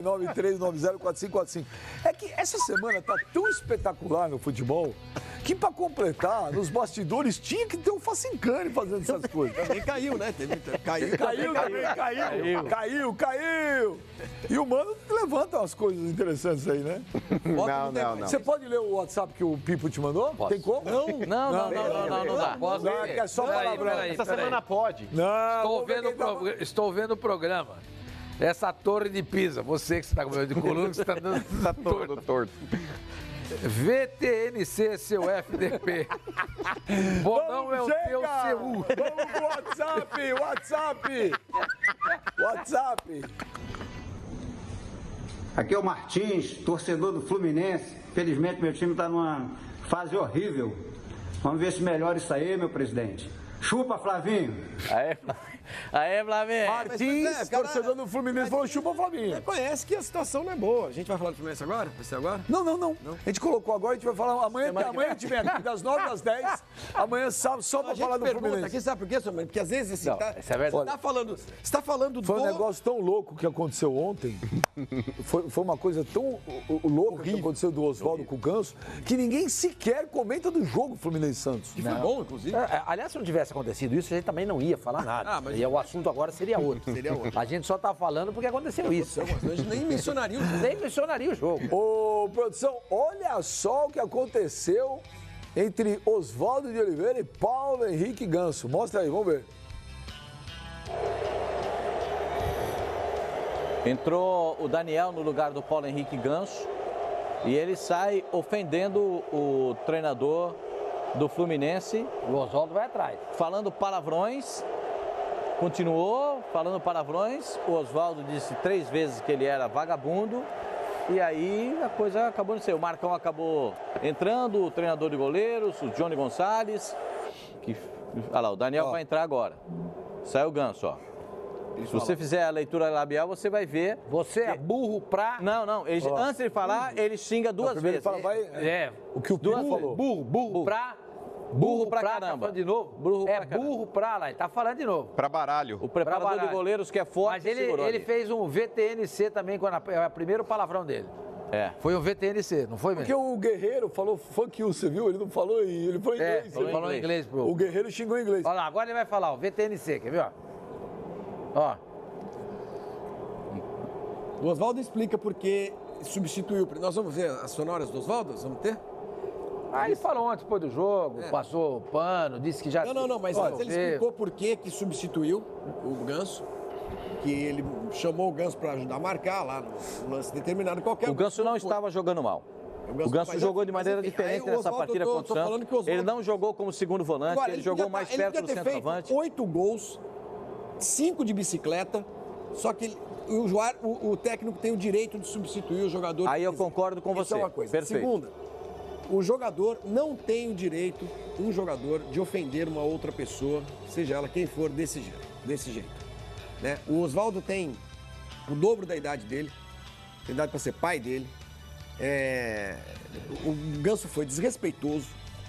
93904545. É que essa semana tá tão espetacular no futebol que, pra completar, nos bastidores tinha que ter um Facincani fazendo essas coisas. Também caiu, né? Caiu. E o Mano levanta umas coisas interessantes aí, né? Não. Você pode ler o WhatsApp que o Pipo te mandou? Posso. Tem como? Não dá. Posso ler? É só palavrão. Essa semana pode. Não. Estou vendo o programa. Essa torre de Pisa, você que está com de coluna, que está dando Todo torto. VTNC, seu FDP. Bonão é o teu CU. Vamos pro WhatsApp. Aqui é o Martins, torcedor do Fluminense. Felizmente meu time está numa fase horrível. Vamos ver se melhora isso aí, meu presidente. Chupa, Flavinho. Aê, Flavinho. Martins, torcedor do Fluminense, falou chupa, Flavinho. Reconhece que a situação não é boa. A gente vai falar do Fluminense agora? Vai ser agora? Não. A gente colocou agora, a gente vai falar amanhã a gente vem aqui das 9 às 10. Amanhã sábado só pra falar do Fluminense. Aqui, sabe por quê, seu mano? Porque às vezes assim, isso é verdade. Você tá falando Foi um negócio tão louco que aconteceu ontem. Foi uma coisa tão louca que aconteceu do Oswaldo com o Ganso, que ninguém sequer comenta do jogo Fluminense Santos. Que foi bom, inclusive. Aliás, se não tivesse acontecido isso, a gente também não ia falar nada. E o assunto agora seria outro. A gente só tá falando porque aconteceu isso. A gente nem mencionaria o jogo. Nem mencionaria o jogo. Ô, produção, olha só o que aconteceu entre Oswaldo de Oliveira e Paulo Henrique Ganso. Mostra aí, vamos ver. Entrou o Daniel no lugar do Paulo Henrique Ganso e ele sai ofendendo o treinador do Fluminense. O Oswaldo vai atrás. Falando palavrões, continuou falando palavrões. O Oswaldo disse 3 vezes que ele era vagabundo. E aí a coisa acabou de ser. O Marcão acabou entrando, o treinador de goleiros, o Johnny Gonçalves. Olha lá, o Daniel vai entrar agora. Saiu o Ganso, ó. Se você fizer a leitura labial, você vai ver. Você é burro pra. Não. Antes de falar, ele xinga 2 vezes. O que o Pipo falou. Burro pra caramba. Tá de novo? Burro pra lá. Ele tá falando de novo. Pra baralho. O preparador de goleiros que é forte. Mas ele fez um VTNC também, quando é o primeiro palavrão dele. Foi um VTNC, não foi mesmo? Porque o Guerreiro falou fuck you, você viu? Ele não falou ele falou em inglês. Ele falou em inglês, bro. O Guerreiro xingou em inglês. Olha lá, agora ele vai falar, o VTNC, quer ver, ó? O Oswaldo explica por que substituiu. Nós vamos ver as sonoras do Oswaldo? Vamos ter? Ele falou ontem, depois do jogo, passou o pano, disse que já... Não, mas ele explicou por que substituiu o Ganso, que ele chamou o Ganso para ajudar a marcar lá no lance determinado qualquer. O Ganso não estava jogando mal. O Ganso jogou de maneira diferente nessa partida contra o Santos. Ele não jogou como segundo volante, agora, ele jogou mais perto do centroavante. 8 gols, 5 de bicicleta, só que o técnico tem o direito de substituir o jogador. Aí eu concordo com você. Isso é uma coisa. Perfeito. Segunda, o jogador não tem o direito, um jogador, de ofender uma outra pessoa, seja ela quem for, desse jeito. Né? O Oswaldo tem o dobro da idade dele, tem idade para ser pai dele. O Ganso foi desrespeitoso,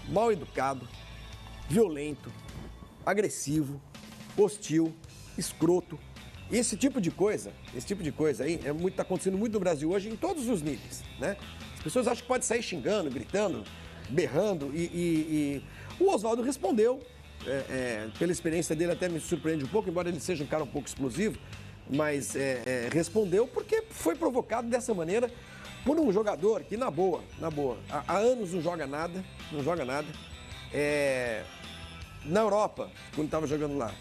mal educado, violento, agressivo, hostil, escroto. Esse tipo de coisa aí tá acontecendo muito no Brasil hoje em todos os níveis, né? As pessoas acham que pode sair xingando, gritando, berrando e o Oswaldo respondeu. Pela experiência dele até me surpreende um pouco, embora ele seja um cara um pouco explosivo, mas respondeu porque foi provocado dessa maneira por um jogador que, na boa, há anos não joga nada. Na Europa, quando estava jogando lá,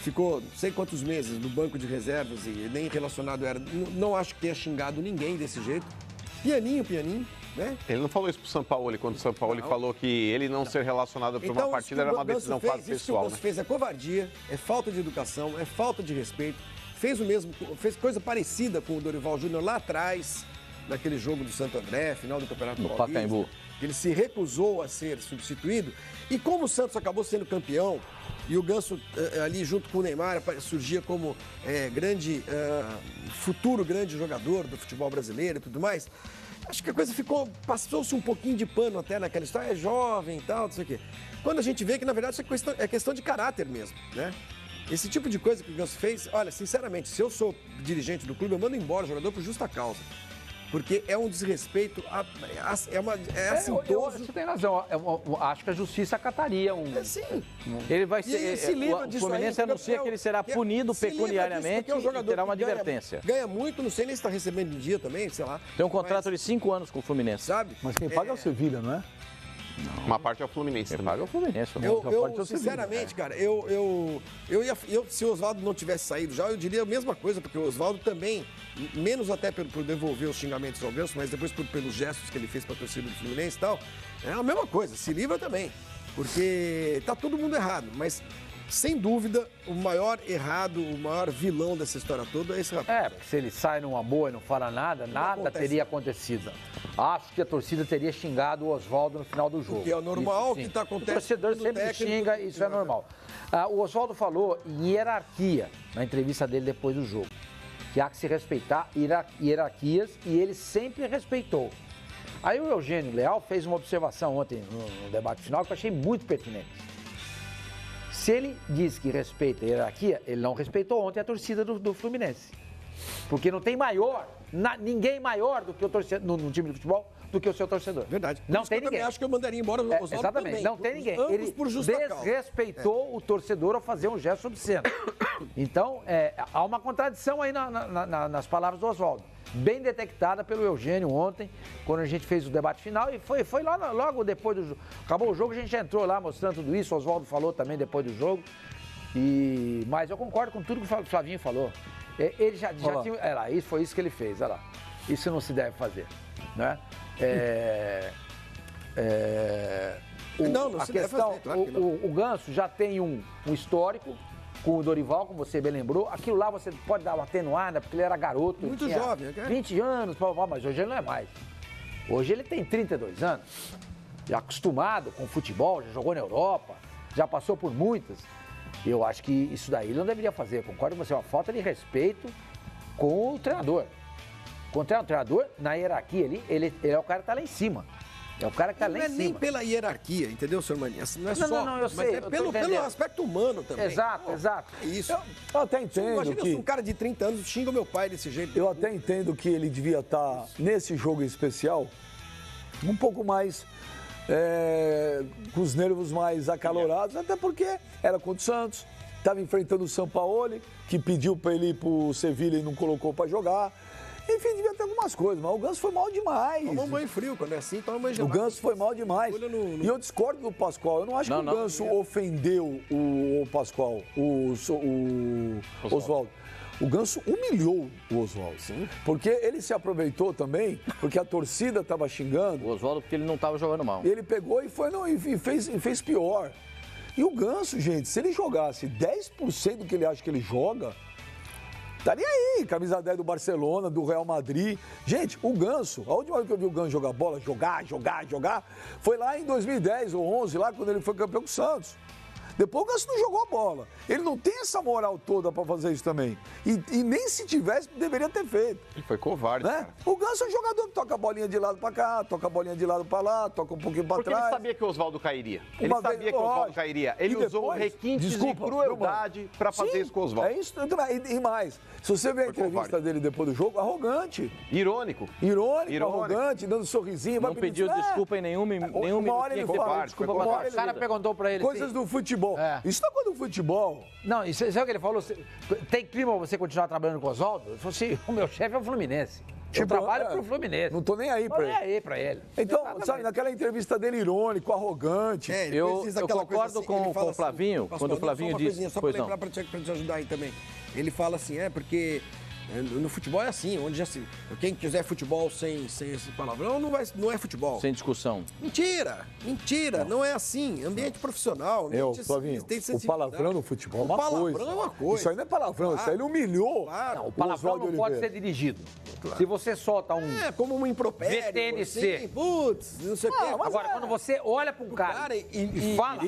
ficou não sei quantos meses no banco de reservas e nem relacionado era. Não acho que tenha xingado ninguém desse jeito. Pianinho, né? Ele não falou isso pro Sampaoli, quando o Sampaoli falou que ele não ser relacionado para uma partida era uma decisão quase pessoal. O Ganso fez covardia, é falta de educação, é falta de respeito. Fez coisa parecida com o Dorival Júnior lá atrás, naquele jogo do Santo André, final do Campeonato Paulista. Pacaembu. Ele se recusou a ser substituído. E como o Santos acabou sendo campeão, e o Ganso ali junto com o Neymar surgia como futuro grande jogador do futebol brasileiro e tudo mais, acho que a coisa passou-se um pouquinho de pano até naquela história, é jovem e tal, não sei o quê. Quando a gente vê que, na verdade, isso é questão de caráter mesmo, né? Esse tipo de coisa que o Ganso fez, olha, sinceramente, se eu sou dirigente do clube, eu mando embora o jogador por justa causa. Porque é um desrespeito, assintoso. Você tem razão, eu acho que a justiça acataria um... Sim. Ele vai ser... se livra disso o Fluminense anuncia que ele será punido pecuniariamente e terá uma advertência. Ganha muito, não sei nem se está recebendo em dia também, sei lá. Tem um contrato de 5 anos com o Fluminense. Sabe? Mas quem paga é o Sevilha, não é? Não. Uma parte é o Fluminense. Quem paga é o Fluminense. Eu sinceramente, cara, se o Oswaldo não tivesse saído já, eu diria a mesma coisa, porque o Oswaldo também, menos até por devolver os xingamentos ao Ganso, mas depois pelos gestos que ele fez para a torcida do Fluminense e tal, é a mesma coisa, se livra também. Porque tá todo mundo errado, mas sem dúvida, o maior errado, o maior vilão dessa história toda é esse rapaz. Porque se ele sai numa boa e não fala nada, nada teria acontecido. Acho que a torcida teria xingado o Oswaldo no final do jogo. Que é o normal, que está acontecendo. O torcedor sempre xinga, isso é normal. O Oswaldo falou em hierarquia na entrevista dele depois do jogo. Que há que se respeitar hierarquias e ele sempre respeitou. Aí o Eugênio Leal fez uma observação ontem no debate final que eu achei muito pertinente. Se ele diz que respeita a hierarquia, ele não respeitou ontem a torcida do Fluminense. Porque não tem ninguém maior do que o torcedor no time de futebol do que o seu torcedor. Verdade. Não tem ninguém. Eu também acho que eu mandaria embora o Oswaldo exatamente, também. não tem ninguém. Ele por justa desrespeitou o torcedor ao fazer um gesto obsceno. Então, há uma contradição aí nas palavras do Oswaldo. Bem detectada pelo Eugênio ontem, quando a gente fez o debate final, e foi logo depois do jogo. Acabou o jogo, a gente já entrou lá mostrando tudo isso, o Oswaldo falou também depois do jogo. Mas eu concordo com tudo que o Flavinho falou. Ele já tinha... Olha lá, foi isso que ele fez, olha lá. Isso não se deve fazer, né? Não se deve fazer, claro que não. O Ganso já tem um histórico com o Dorival, como você bem lembrou. Aquilo lá você pode dar uma atenuada, porque ele era garoto. Muito jovem, né? 20 anos, mas hoje ele não é mais. Hoje ele tem 32 anos, já acostumado com futebol, já jogou na Europa, já passou por muitas. Eu acho que isso daí ele não deveria fazer. Concordo com você, é uma falta de respeito com o treinador. Com o treinador, na hierarquia ali, ele é o cara que está lá em cima. É o cara que está lá em cima. Não é nem pela hierarquia, entendeu, senhor Mania? Não é só. Não, eu sei. Mas pelo aspecto humano também. Exato. É isso. Eu até entendo. Imagina se um cara de 30 anos xinga o meu pai desse jeito. Eu até entendo que ele devia estar, nesse jogo especial, um pouco mais. Com os nervos mais acalorados, até porque era contra o Santos, estava enfrentando o Sampaoli, que pediu para ele ir para o Sevilha e não colocou para jogar. Enfim, devia ter algumas coisas, mas o Ganso foi mal demais. Toma um banho frio, quando é assim, toma um banho gelado. O Ganso foi mal demais. E eu discordo do Pascoal. Eu não acho que o Ganso ofendeu o Pascoal, o Oswaldo. O Ganso humilhou o Oswaldo. Sim. Porque ele se aproveitou também, porque a torcida estava xingando. O Oswaldo, porque ele não estava jogando mal. Ele pegou e fez pior. E o Ganso, gente, se ele jogasse 10% do que ele acha que ele joga, estaria aí, camisa 10 do Barcelona, do Real Madrid. Gente, o Ganso, a última vez que eu vi o Ganso jogar bola, jogar, foi lá em 2010 ou 11, lá quando ele foi campeão com o Santos. Depois o Ganso não jogou a bola. Ele não tem essa moral toda pra fazer isso também. E nem se tivesse, deveria ter feito. Ele foi covarde, né? O Ganso é um jogador que toca a bolinha de lado pra cá, toca a bolinha de lado pra lá, toca um pouquinho pra trás. Porque ele sabia que o Oswaldo cairia. Ele sabia que o Oswaldo cairia. Ele usou requintes de crueldade pra fazer isso com o Oswaldo. É isso. E mais, se você ver a entrevista dele depois do jogo, arrogante. Irônico, arrogante, dando um sorrisinho. Não pediu desculpa em nenhum uma hora ele fala, o cara perguntou pra ele coisas do futebol. Isso não é coisa do futebol. Não, e sabe o que ele falou? Tem clima você continuar trabalhando com o Oswaldo? Ele falou assim, o meu chefe é o Fluminense. Eu trabalho pro Fluminense. Não tô nem aí pra ele. Não tô nem aí pra ele. Então, sabe, naquela entrevista dele irônico, arrogante. Eu concordo assim, com o Flavinho, quando o Flavinho disse... Só pra lembrar, pra te ajudar aí também. Ele fala assim, porque... No futebol é assim, onde já se... Quem quiser futebol sem esse palavrão não é futebol. Sem discussão. Mentira, não é assim. Ambiente profissional. Flavinho, o palavrão no futebol é uma coisa. O palavrão é uma coisa. Isso aí não é palavrão, isso aí ele humilhou. Claro. Não, o palavrão não pode ser dirigido. Claro. Se você solta um... como um impropério. VTNC. Assim, putz, não sei o quê. Agora, quando você olha para um cara e fala,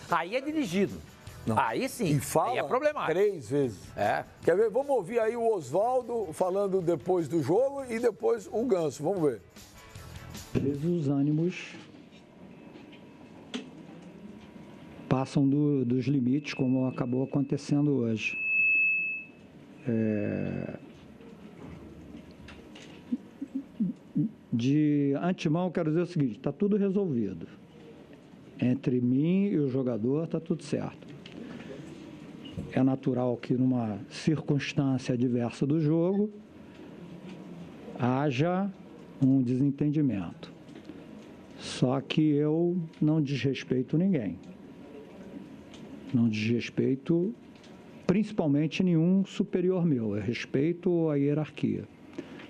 aí é dirigido. Não. Aí sim, e fala aí é problemático. 3 vezes. Quer ver? Vamos ouvir aí o Oswaldo falando depois do jogo e depois o Ganso. Vamos ver. Os ânimos passam dos limites, como acabou acontecendo hoje. De antemão, quero dizer o seguinte, está tudo resolvido. Entre mim e o jogador está tudo certo. É natural que numa circunstância adversa do jogo haja um desentendimento. Só que eu não desrespeito ninguém. Não desrespeito principalmente nenhum superior meu. Eu respeito a hierarquia.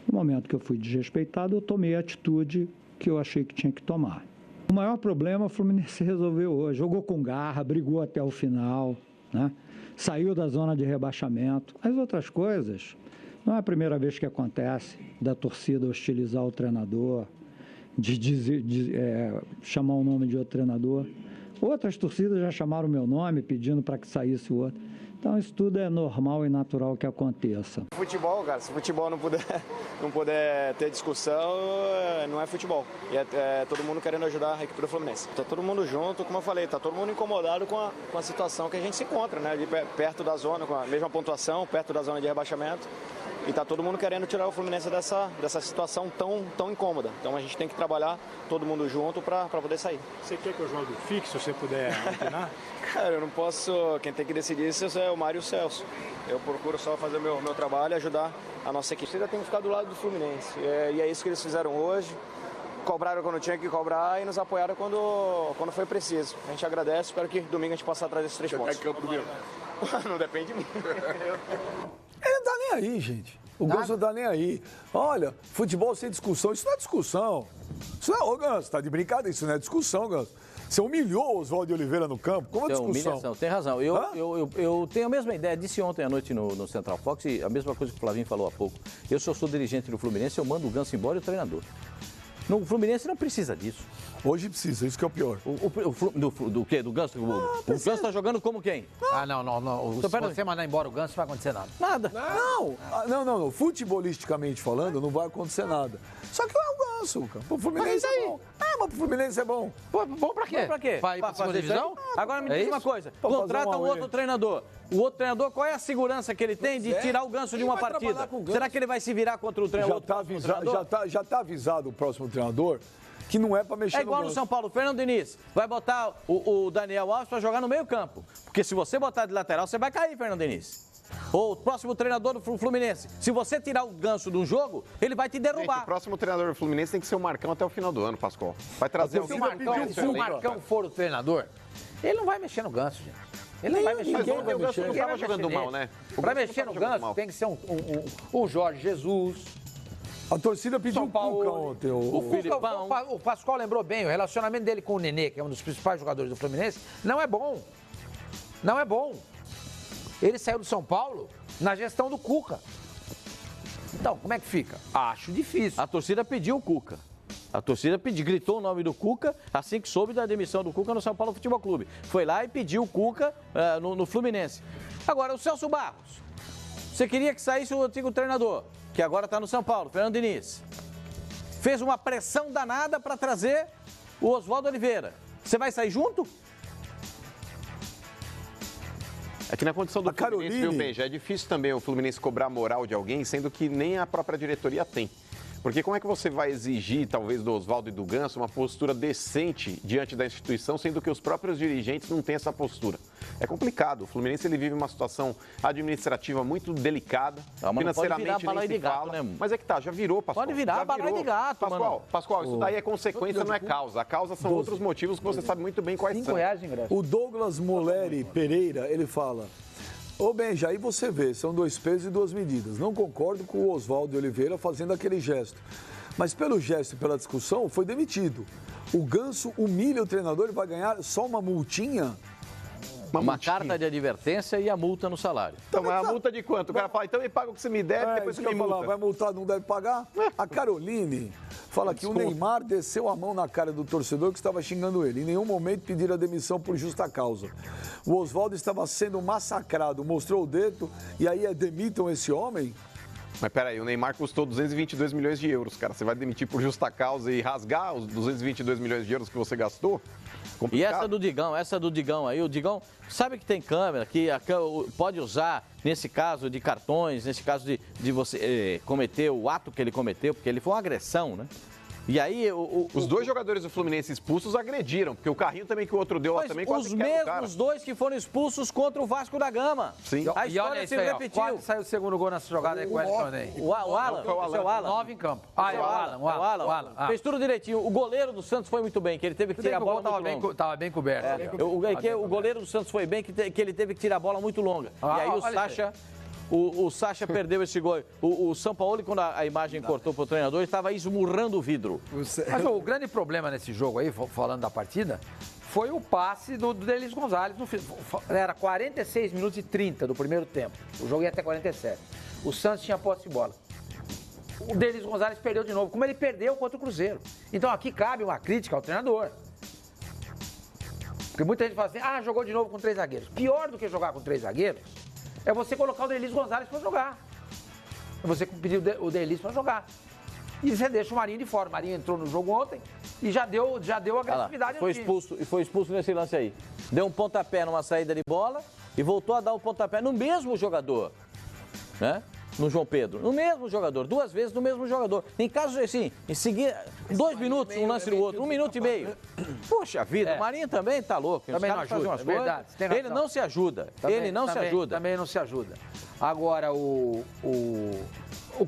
No momento que eu fui desrespeitado, eu tomei a atitude que eu achei que tinha que tomar. O maior problema o Fluminense resolveu hoje. Jogou com garra, brigou até o final, né? Saiu da zona de rebaixamento. As outras coisas, não é a primeira vez que acontece da torcida hostilizar o treinador, de chamar o nome de outro treinador. Outras torcidas já chamaram o meu nome pedindo para que saísse o outro. Então, isso tudo é normal e natural que aconteça. Futebol, cara, se futebol não puder ter discussão, não é futebol. E é todo mundo querendo ajudar a equipe do Fluminense. Tá todo mundo junto, como eu falei, tá todo mundo incomodado com a situação que a gente se encontra, né? Ali perto da zona, com a mesma pontuação, perto da zona de rebaixamento. E tá todo mundo querendo tirar o Fluminense dessa situação tão incômoda. Então a gente tem que trabalhar todo mundo junto para poder sair. Você quer que eu jogue fixo, se você puder opinar? Cara, eu não posso. Quem tem que decidir isso é o Mário e o Celso. Eu procuro só fazer o meu trabalho e ajudar a nossa equipe. Você já tem que ficar do lado do Fluminense. E é isso que eles fizeram hoje. Cobraram quando tinha que cobrar e nos apoiaram quando foi preciso. A gente agradece, espero que domingo a gente possa atrás desses 3 pontos. Não depende de mim. Ele não tá nem aí, gente. O Ganso não tá nem aí. Olha, futebol sem discussão, isso não é discussão. Isso não é, ô Ganso, tá de brincadeira, isso não é discussão, Ganso. Você humilhou o Oswaldo de Oliveira no campo? Como é discussão? Humilhação, tem razão. Eu tenho a mesma ideia, disse ontem à noite no Central Fox, e a mesma coisa que o Flavinho falou há pouco. Eu, se eu sou dirigente do Fluminense, eu mando o Ganso embora e o treinador. No Fluminense não precisa disso. Hoje precisa, isso que é o pior. Do quê? Do Ganso? O Ganso tá jogando como quem? Não. Se você mandar embora o Ganso, não vai acontecer nada. Nada. Não. Futebolisticamente falando, não vai acontecer nada. Só que é o Ganso, cara. Pro Fluminense é bom. Mas pro Fluminense é bom. Bom pra quê? Pra quê? Pra fazer divisão? Agora me diz uma coisa. Contrata um outro treinador. O outro treinador, qual é a segurança que ele tem de tirar o Ganso de uma partida? Será que ele vai se virar contra o treinador? Já tá avisado o próximo treinador que não é pra mexer no Ganso. É igual no São Paulo. Fernando Diniz vai botar o Daniel Alves pra jogar no meio campo. Porque se você botar de lateral, você vai cair, Fernando Diniz. Ou o próximo treinador do Fluminense. Se você tirar o Ganso de um jogo, ele vai te derrubar. Gente, o próximo treinador do Fluminense tem que ser o Marcão até o final do ano, Pascoal. Vai trazer Se o Marcão for o treinador, ele não vai mexer no Ganso, gente. Ele não vai mexer no Ganso. O Ganso não estava jogando mal, né? Para mexer no Ganso, tem que ser um Jorge Jesus. A torcida pediu o Cuca ontem. O Pascoal lembrou bem, o relacionamento dele com o Nenê, que é um dos principais jogadores do Fluminense, não é bom. Não é bom. Ele saiu do São Paulo na gestão do Cuca. Então, como é que fica? Acho difícil. A torcida pediu o Cuca. A torcida gritou o nome do Cuca assim que soube da demissão do Cuca no São Paulo Futebol Clube. Foi lá e pediu o Cuca no Fluminense. Agora, o Celso Barros. Você queria que saísse o antigo treinador, que agora está no São Paulo, Fernando Diniz. Fez uma pressão danada para trazer o Oswaldo Oliveira. Você vai sair junto? É que na condição do Fluminense, viu, bem, já é difícil também o Fluminense cobrar moral de alguém, sendo que nem a própria diretoria tem. Porque como é que você vai exigir, talvez, do Oswaldo e do Ganso uma postura decente diante da instituição, sendo que os próprios dirigentes não têm essa postura? É complicado. O Fluminense ele vive uma situação administrativa muito delicada, financeiramente nem se fala. Né? Mas é que tá, já virou, Pascoal. Pode virar baralho de gato, Pascoal, isso daí é consequência, não é causa. A causa são outros motivos que você sabe muito bem quais são. O Douglas Moleri Pereira, ele fala... Ô Benja, aí você vê, são 2 pesos e 2 medidas. Não concordo com o Oswaldo de Oliveira fazendo aquele gesto. Mas pelo gesto e pela discussão, foi demitido. O Ganso humilha o treinador e vai ganhar só uma multinha? Uma carta de advertência e a multa no salário. Então, mas a multa de quanto? O cara fala, então me paga o que você me deve, depois você me multa. Vai multar, não deve pagar? A Caroline fala que o Neymar desceu a mão na cara do torcedor que estava xingando ele. Em nenhum momento pediram a demissão por justa causa. O Oswaldo estava sendo massacrado, mostrou o dedo e aí demitam esse homem? Mas peraí, o Neymar custou 222 milhões de euros, cara. Você vai demitir por justa causa e rasgar os 222 milhões de euros que você gastou? Complicado. E essa do Digão aí, o Digão sabe que tem câmera, que pode usar, nesse caso de cartões, nesse caso de você cometer o ato que ele cometeu, porque ele foi uma agressão, né? E aí os dois jogadores do Fluminense expulsos agrediram, porque o carrinho também que o outro deu lá também quase os mesmos dois que foram expulsos contra o Vasco da Gama. Sim. A história se repetiu. Quase saiu o segundo gol nessa jogada aí com o Elton Ney. O Alan. 9 em campo. O Alan. Fez tudo direitinho. O goleiro do Santos foi muito bem, que ele teve que tirar a bola muito longa. Tava bem coberto. O goleiro do Santos foi bem, que ele teve que tirar a bola muito longa. E aí o Sacha... O Sacha perdeu esse gol. O Sampaoli, quando a imagem cortou para o treinador, ele estava esmurrando o vidro. Mas o grande problema nesse jogo aí, falando da partida, foi o passe do Delis Gonzalez. Era 46 minutos e 30 do primeiro tempo. O jogo ia até 47. O Santos tinha posse de bola. O Delis Gonzalez perdeu de novo, como ele perdeu contra o Cruzeiro. Então aqui cabe uma crítica ao treinador. Porque muita gente fala assim, jogou de novo com 3 zagueiros. Pior do que jogar com 3 zagueiros é você colocar o Delis Gonzalez para jogar. É você pedir o Delis para jogar. E você deixa o Marinho de fora. O Marinho entrou no jogo ontem e já deu agressividade no time. Foi expulso nesse lance aí. Deu um pontapé numa saída de bola e voltou a dar um pontapé no mesmo jogador, né? No João Pedro. No mesmo jogador. 2 vezes no mesmo jogador. Em casos assim, em seguir 2 minutos, um lance do outro, 1 minuto e meio. Poxa vida, o Marinho também tá louco. Também não ajuda, é verdade. Ele não se ajuda. Ele não se ajuda. Também não se ajuda. Agora, o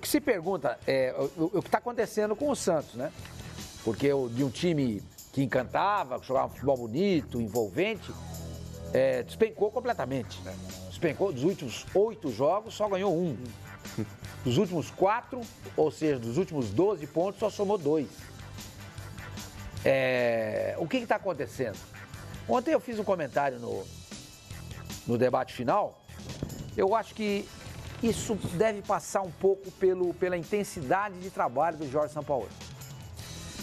que se pergunta é o que está acontecendo com o Santos, né? Porque de um time que encantava, que jogava um futebol bonito, envolvente, despencou completamente. Né? Despencou dos últimos 8 jogos, só ganhou 1. Dos últimos 4, ou seja, dos últimos 12 pontos, só somou 2. O que está acontecendo? Ontem eu fiz um comentário no debate final. Eu acho que isso deve passar um pouco pela intensidade de trabalho do Jorge Sampaoli.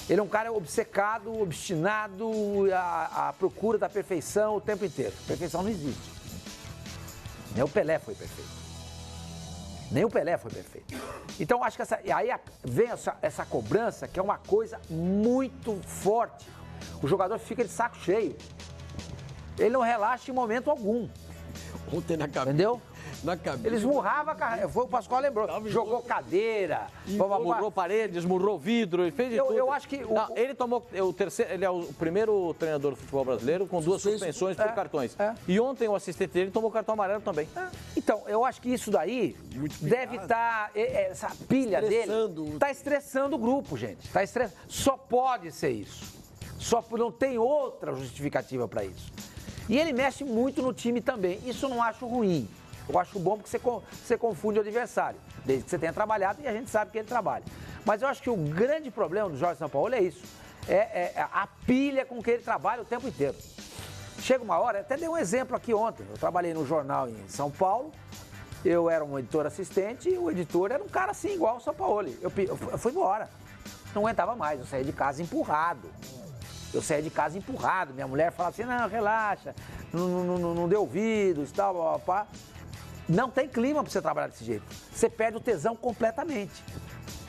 Ele é um cara obcecado, obstinado, à procura da perfeição o tempo inteiro. Perfeição não existe. Nem o Pelé foi perfeito. Então, acho que aí vem essa cobrança, que é uma coisa muito forte. O jogador fica de saco cheio. Ele não relaxa em momento algum. Ontem na cabeça. Entendeu? Na cabeça. Ele esmurrava, o Pascoal lembrou. Jogou cadeira. Esmurrou parede, esmurrou vidro, ele fez de tudo. Eu acho que... Ele tomou o terceiro, ele é o primeiro treinador do futebol brasileiro com 2 suspensões por cartões. E ontem o assistente dele tomou cartão amarelo também. Então, eu acho que isso daí deve estar... essa pilha dele está estressando o grupo, gente. Só pode ser isso. Não tem outra justificativa para isso. E ele mexe muito no time também. Isso eu não acho ruim. Eu acho bom porque você confunde o adversário, desde que você tenha trabalhado e a gente sabe que ele trabalha. Mas eu acho que o grande problema do Jorge Sampaoli é isso, a pilha com que ele trabalha o tempo inteiro. Chega uma hora, até dei um exemplo aqui ontem, eu trabalhei no jornal em São Paulo, eu era um editor assistente e o editor era um cara assim, igual o Sampaoli. Eu fui embora, não aguentava mais, eu saía de casa empurrado. Minha mulher falava assim, não, relaxa, não dê ouvidos e tal, papá. Não tem clima para você trabalhar desse jeito. Você perde o tesão completamente.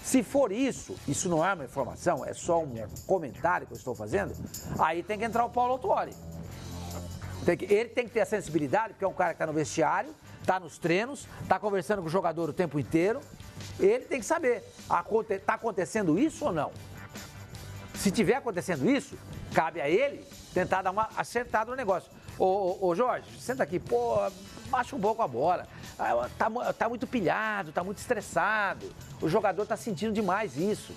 Se for isso não é uma informação, é só um comentário que eu estou fazendo, aí tem que entrar o Paulo Autuori. Ele tem que ter a sensibilidade, porque é um cara que está no vestiário, está nos treinos, está conversando com o jogador o tempo inteiro. Ele tem que saber, está acontecendo isso ou não? Se tiver acontecendo isso, cabe a ele tentar dar uma acertada no negócio. Ô Jorge, senta aqui, baixa um pouco a bola. Tá muito pilhado, tá muito estressado. O jogador tá sentindo demais isso.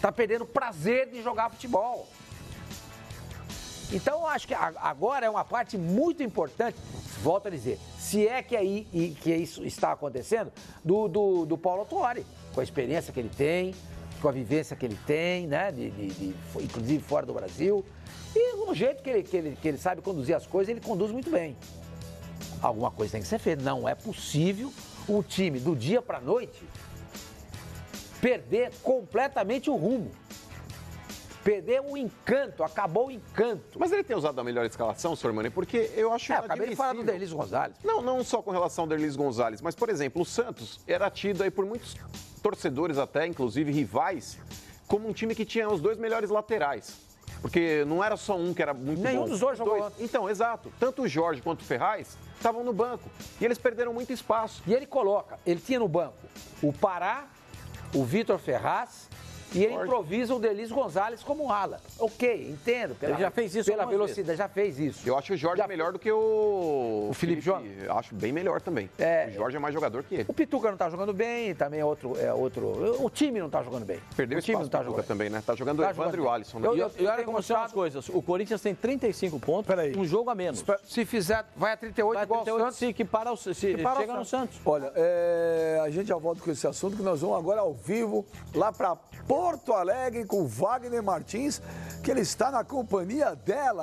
Tá perdendo o prazer de jogar futebol. Então, eu acho que agora é uma parte muito importante, volto a dizer, se é que isso está acontecendo, do Paulo Autuori, com a experiência que ele tem, com a vivência que ele tem, né, inclusive fora do Brasil. E no jeito que ele sabe conduzir as coisas, ele conduz muito bem. Alguma coisa tem que ser feita. Não é possível um time, do dia para a noite, perder completamente o rumo. Perdeu o encanto, acabou o encanto. Mas ele tem usado a melhor escalação, senhor Mano, porque eu acho acabei de falar do Derlis Gonzalez. Não só com relação ao Derlis Gonzalez, mas, por exemplo, o Santos era tido aí por muitos torcedores até, inclusive rivais, como um time que tinha os 2 melhores laterais. Porque não era só um que era muito bom. Nenhum dos dois jogou. Então, exato. Tanto o Jorge quanto o Ferraz estavam no banco. E eles perderam muito espaço. E ele tinha no banco o Pará, o Vitor Ferraz, e ele improvisa o Derlis Gonzalez como ala. Ok, entendo. Ele já fez isso pela velocidade, já fez isso. Eu acho o Jorge melhor do que o Felipe Jonas. Acho bem melhor também. O Jorge é mais jogador que ele. O Pituca não tá jogando bem, também é outro. O time não tá jogando bem. Perdeu o time espaço não tá Pituca jogando também, né? Tá jogando o Evandro e o Alisson. Né? E olha como são as coisas. O Corinthians tem 35 pontos, um jogo a menos. Se fizer, vai a 38 igual o Santos. Chega no Santos. Olha, a gente já volta com esse assunto, que nós vamos agora ao vivo, lá para Porto Alegre, com o Wagner Martins, que ele está na companhia dela.